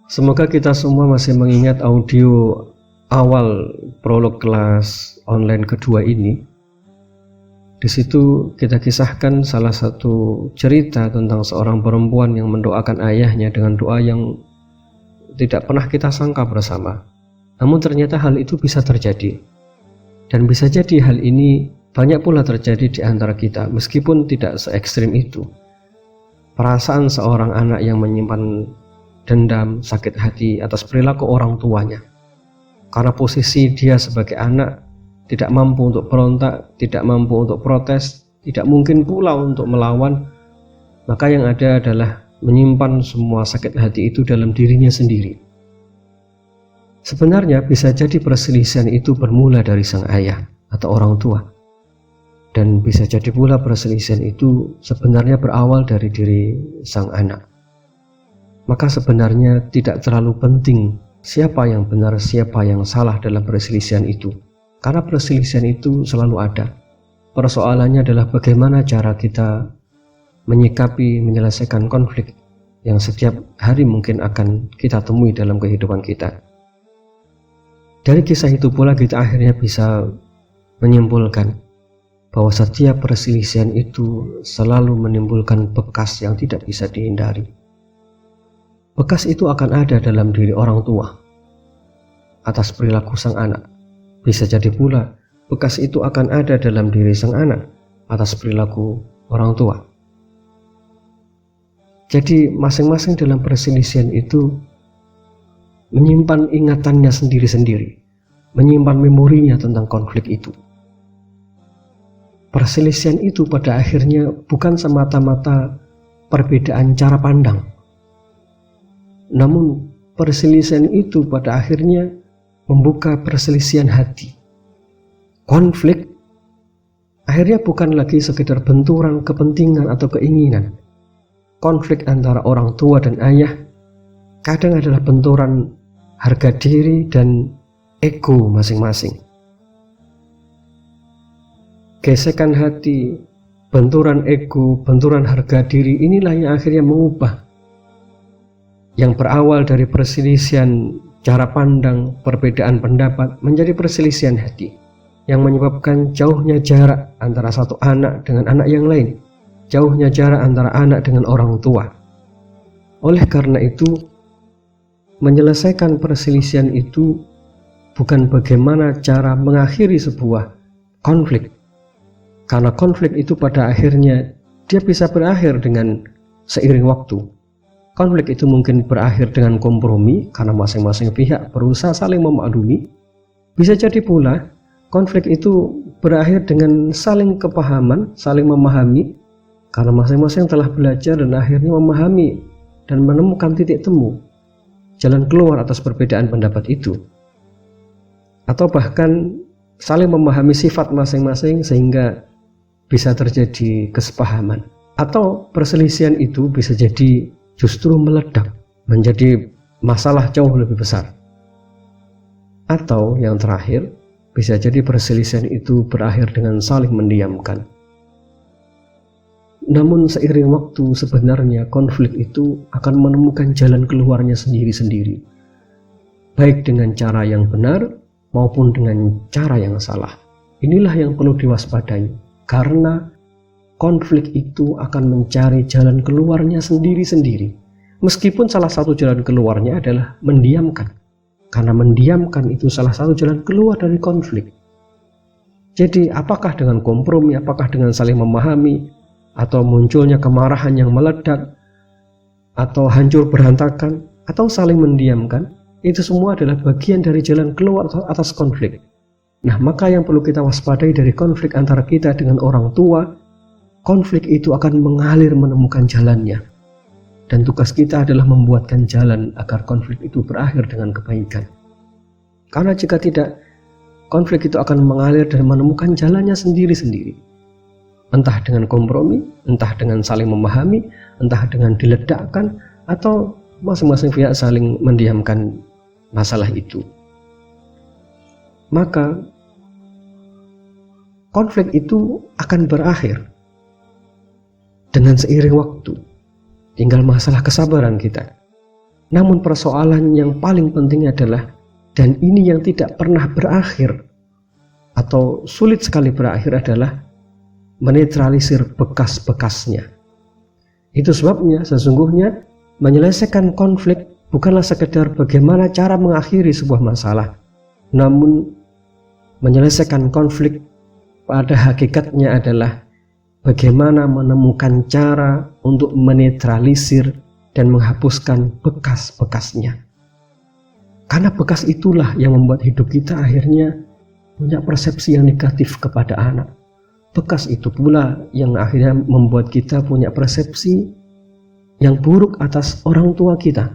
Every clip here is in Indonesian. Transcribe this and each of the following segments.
Semoga kita semua masih mengingat audio awal prolog kelas online kedua ini. Di situ kita kisahkan salah satu cerita tentang seorang perempuan yang mendoakan ayahnya dengan doa yang tidak pernah kita sangka bersama. Namun ternyata hal itu bisa terjadi. Dan bisa jadi hal ini banyak pula terjadi di antara kita, meskipun tidak se-ekstrim itu. Perasaan seorang anak yang menyimpan dendam, sakit hati atas perilaku orang tuanya. Karena posisi dia sebagai anak tidak mampu untuk berontak, tidak mampu untuk protes, tidak mungkin pula untuk melawan, maka yang ada adalah menyimpan semua sakit hati itu dalam dirinya sendiri. Sebenarnya bisa jadi perselisihan itu bermula dari sang ayah atau orang tua. Dan bisa jadi pula perselisihan itu sebenarnya berawal dari diri sang anak. Maka sebenarnya tidak terlalu penting siapa yang benar, siapa yang salah dalam perselisihan itu. Karena perselisihan itu selalu ada. Persoalannya adalah bagaimana cara kita menyikapi, menyelesaikan konflik yang setiap hari mungkin akan kita temui dalam kehidupan kita. Dari kisah itu pula kita akhirnya bisa menyimpulkan bahwa setiap perselisihan itu selalu menimbulkan bekas yang tidak bisa dihindari. Bekas itu akan ada dalam diri orang tua atas perilaku sang anak. Bisa jadi pula bekas itu akan ada dalam diri sang anak atas perilaku orang tua. Jadi masing-masing dalam perselisihan itu menyimpan ingatannya sendiri-sendiri, menyimpan memorinya tentang konflik itu. Perselisihan itu pada akhirnya bukan semata-mata perbedaan cara pandang. Namun perselisihan itu pada akhirnya membuka perselisihan hati. Konflik akhirnya bukan lagi sekedar benturan kepentingan atau keinginan. Konflik antara orang tua dan ayah kadang adalah benturan harga diri dan ego masing-masing. Gesekan hati, benturan ego, benturan harga diri inilah yang akhirnya mengubah yang berawal dari perselisihan cara pandang, perbedaan pendapat menjadi perselisihan hati yang menyebabkan jauhnya jarak antara satu anak dengan anak yang lain, jauhnya jarak antara anak dengan orang tua. Oleh karena itu, menyelesaikan perselisihan itu bukan bagaimana cara mengakhiri sebuah konflik, karena konflik itu pada akhirnya dia bisa berakhir dengan seiring waktu. Konflik itu mungkin berakhir dengan kompromi karena masing-masing pihak berusaha saling memaklumi. Bisa jadi pula konflik itu berakhir dengan saling kepahaman, saling memahami karena masing-masing telah belajar dan akhirnya memahami dan menemukan titik temu, jalan keluar atas perbedaan pendapat itu. Atau bahkan saling memahami sifat masing-masing sehingga bisa terjadi kesepahaman. Atau perselisihan itu bisa jadi justru meledak menjadi masalah jauh lebih besar. Atau yang terakhir, bisa jadi perselisihan itu berakhir dengan saling mendiamkan. Namun seiring waktu sebenarnya konflik itu akan menemukan jalan keluarnya sendiri-sendiri, baik dengan cara yang benar maupun dengan cara yang salah. Inilah yang perlu diwaspadai, karena konflik itu akan mencari jalan keluarnya sendiri-sendiri. Meskipun salah satu jalan keluarnya adalah mendiamkan. Karena mendiamkan itu salah satu jalan keluar dari konflik. Jadi apakah dengan kompromi, apakah dengan saling memahami, atau munculnya kemarahan yang meledak, atau hancur berantakan, atau saling mendiamkan, itu semua adalah bagian dari jalan keluar atas konflik. Nah, maka yang perlu kita waspadai dari konflik antara kita dengan orang tua, konflik itu akan mengalir menemukan jalannya. Dan tugas kita adalah membuatkan jalan agar konflik itu berakhir dengan kebaikan. Karena jika tidak, konflik itu akan mengalir dan menemukan jalannya sendiri-sendiri. Entah dengan kompromi, entah dengan saling memahami, entah dengan diledakkan, atau masing-masing pihak saling mendiamkan masalah itu. Maka konflik itu akan berakhir dengan seiring waktu. Tinggal masalah kesabaran kita. Namun persoalan yang paling penting adalah, dan ini yang tidak pernah berakhir atau sulit sekali berakhir, adalah menetralisir bekas-bekasnya. Itu sebabnya sesungguhnya menyelesaikan konflik bukanlah sekedar bagaimana cara mengakhiri sebuah masalah, namun menyelesaikan konflik pada hakikatnya adalah bagaimana menemukan cara untuk menetralisir dan menghapuskan bekas-bekasnya. Karena bekas itulah yang membuat hidup kita akhirnya punya persepsi yang negatif kepada anak. Bekas itu pula yang akhirnya membuat kita punya persepsi yang buruk atas orang tua kita.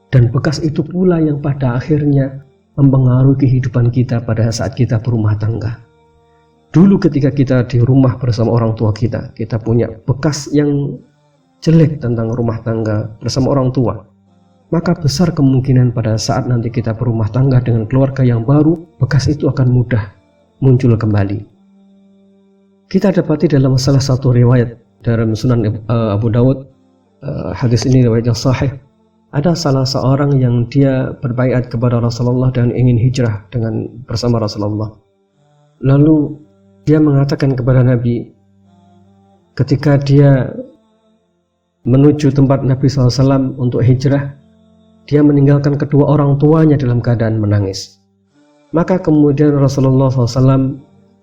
Dan bekas itu pula yang pada akhirnya mempengaruhi kehidupan kita pada saat kita berumah tangga. Dulu ketika kita di rumah bersama orang tua kita punya bekas yang jelek tentang rumah tangga bersama orang tua. Maka besar kemungkinan pada saat nanti kita berumah tangga dengan keluarga yang baru, bekas itu akan mudah muncul kembali. Kita dapati dalam salah satu riwayat dalam Sunan Abu Dawud, hadis ini riwayat yang sahih. Ada salah seorang yang dia berbaiat kepada Rasulullah dan ingin hijrah bersama Rasulullah. Lalu dia mengatakan kepada Nabi, ketika dia menuju tempat Nabi SAW untuk hijrah, dia meninggalkan kedua orang tuanya dalam keadaan menangis. Maka kemudian Rasulullah SAW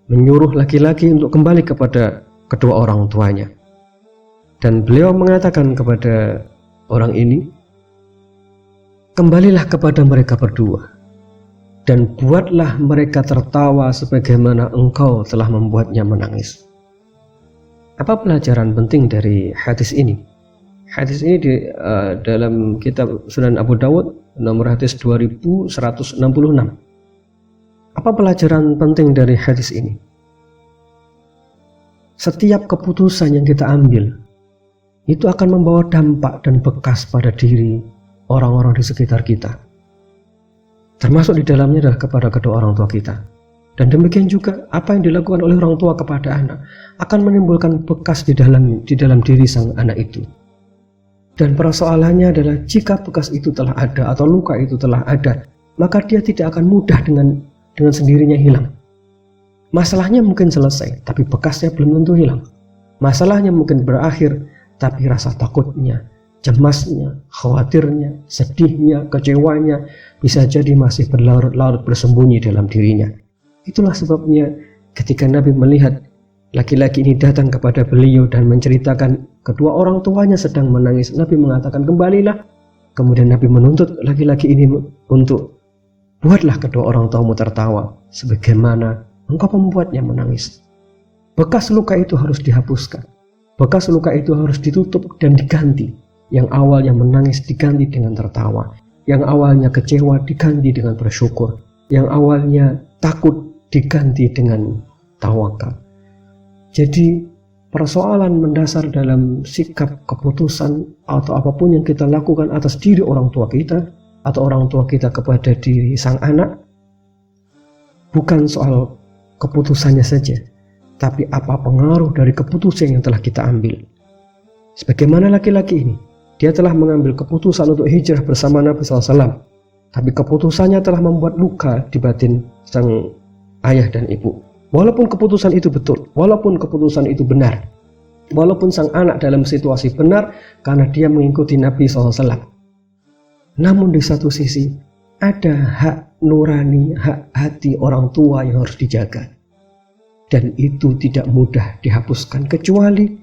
menyuruh laki-laki untuk kembali kepada kedua orang tuanya. Dan beliau mengatakan kepada orang ini, kembalilah kepada mereka berdua dan buatlah mereka tertawa sebagaimana engkau telah membuatnya menangis. Apa pelajaran penting dari hadis ini? Hadis ini dalam kitab Sunan Abu Dawud nomor hadis 2166. Apa pelajaran penting dari hadis ini? Setiap keputusan yang kita ambil itu akan membawa dampak dan bekas pada diri orang-orang di sekitar kita. Termasuk di dalamnya adalah kepada kedua orang tua kita. Dan demikian juga apa yang dilakukan oleh orang tua kepada anak akan menimbulkan bekas di dalam diri sang anak itu. Dan persoalannya adalah jika bekas itu telah ada atau luka itu telah ada, maka dia tidak akan mudah dengan sendirinya hilang. Masalahnya mungkin selesai, tapi bekasnya belum tentu hilang. Masalahnya mungkin berakhir, tapi rasa takutnya, cemasnya, khawatirnya, sedihnya, kecewanya bisa jadi masih berlarut-larut bersembunyi dalam dirinya. Itulah sebabnya ketika Nabi melihat laki-laki ini datang kepada beliau dan menceritakan kedua orang tuanya sedang menangis, Nabi mengatakan kembalilah. Kemudian Nabi menuntut laki-laki ini untuk buatlah kedua orang tuamu tertawa sebagaimana engkau membuatnya menangis. Bekas luka itu harus dihapuskan. Bekas luka itu harus ditutup dan diganti. Yang awalnya menangis diganti dengan tertawa. Yang awalnya kecewa diganti dengan bersyukur. Yang awalnya takut diganti dengan tawakal. Jadi persoalan mendasar dalam sikap, keputusan atau apapun yang kita lakukan atas diri orang tua kita atau orang tua kita kepada diri sang anak bukan soal keputusannya saja, tapi apa pengaruh dari keputusan yang telah kita ambil. Sebagaimana laki-laki ini, dia telah mengambil keputusan untuk hijrah bersama Nabi SAW, tapi keputusannya telah membuat luka di batin sang ayah dan ibu. Walaupun keputusan itu betul, walaupun keputusan itu benar, walaupun sang anak dalam situasi benar karena dia mengikuti Nabi SAW, namun di satu sisi ada hak nurani, hak hati orang tua yang harus dijaga. Dan itu tidak mudah dihapuskan kecuali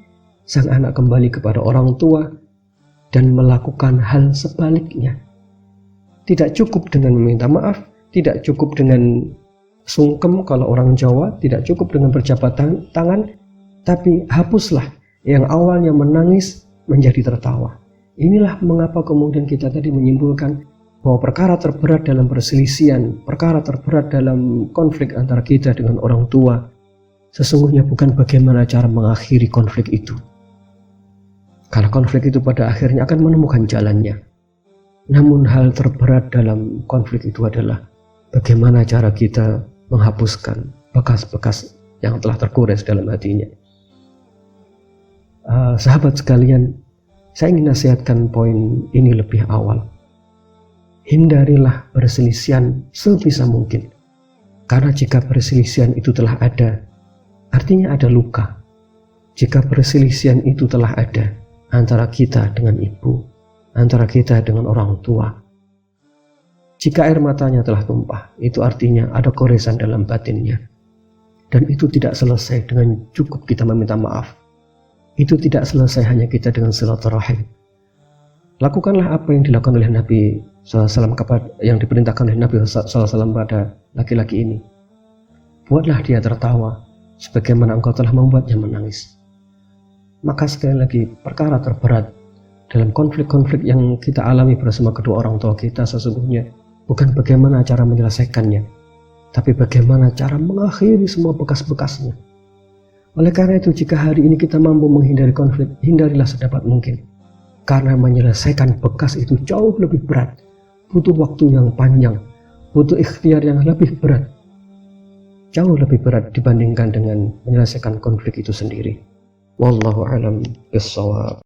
sang anak kembali kepada orang tua dan melakukan hal sebaliknya. Tidak cukup dengan meminta maaf, tidak cukup dengan sungkem kalau orang Jawa, tidak cukup dengan berjabat tangan, tapi hapuslah yang awalnya menangis menjadi tertawa. Inilah mengapa kemudian kita tadi menyimpulkan bahwa perkara terberat dalam perselisihan, perkara terberat dalam konflik antara kita dengan orang tua, sesungguhnya bukan bagaimana cara mengakhiri konflik itu. Karena konflik itu pada akhirnya akan menemukan jalannya. Namun hal terberat dalam konflik itu adalah bagaimana cara kita menghapuskan bekas-bekas yang telah tergores dalam hatinya. Sahabat sekalian, saya ingin nasihatkan poin ini lebih awal. Hindarilah perselisihan sebisa mungkin. Karena jika perselisihan itu telah ada, artinya ada luka. Jika perselisihan itu telah ada antara kita dengan ibu, antara kita dengan orang tua, jika air matanya telah tumpah, itu artinya ada goresan dalam batinnya. Dan itu tidak selesai dengan cukup kita meminta maaf. Itu tidak selesai hanya kita dengan silaturahim. Lakukanlah apa yang dilakukan oleh Nabi SAW, yang diperintahkan oleh Nabi SAW pada laki-laki ini. Buatlah dia tertawa, sebagaimana engkau telah membuatnya menangis. Maka sekali lagi, perkara terberat dalam konflik-konflik yang kita alami bersama kedua orang tua kita sesungguhnya bukan bagaimana cara menyelesaikannya, tapi bagaimana cara mengakhiri semua bekas-bekasnya. Oleh karena itu, jika hari ini kita mampu menghindari konflik, hindarilah sedapat mungkin. Karena menyelesaikan bekas itu jauh lebih berat, butuh waktu yang panjang, butuh ikhtiar yang lebih berat, jauh lebih berat dibandingkan dengan menyelesaikan konflik itu sendiri. Wallahu a'lam bishawab.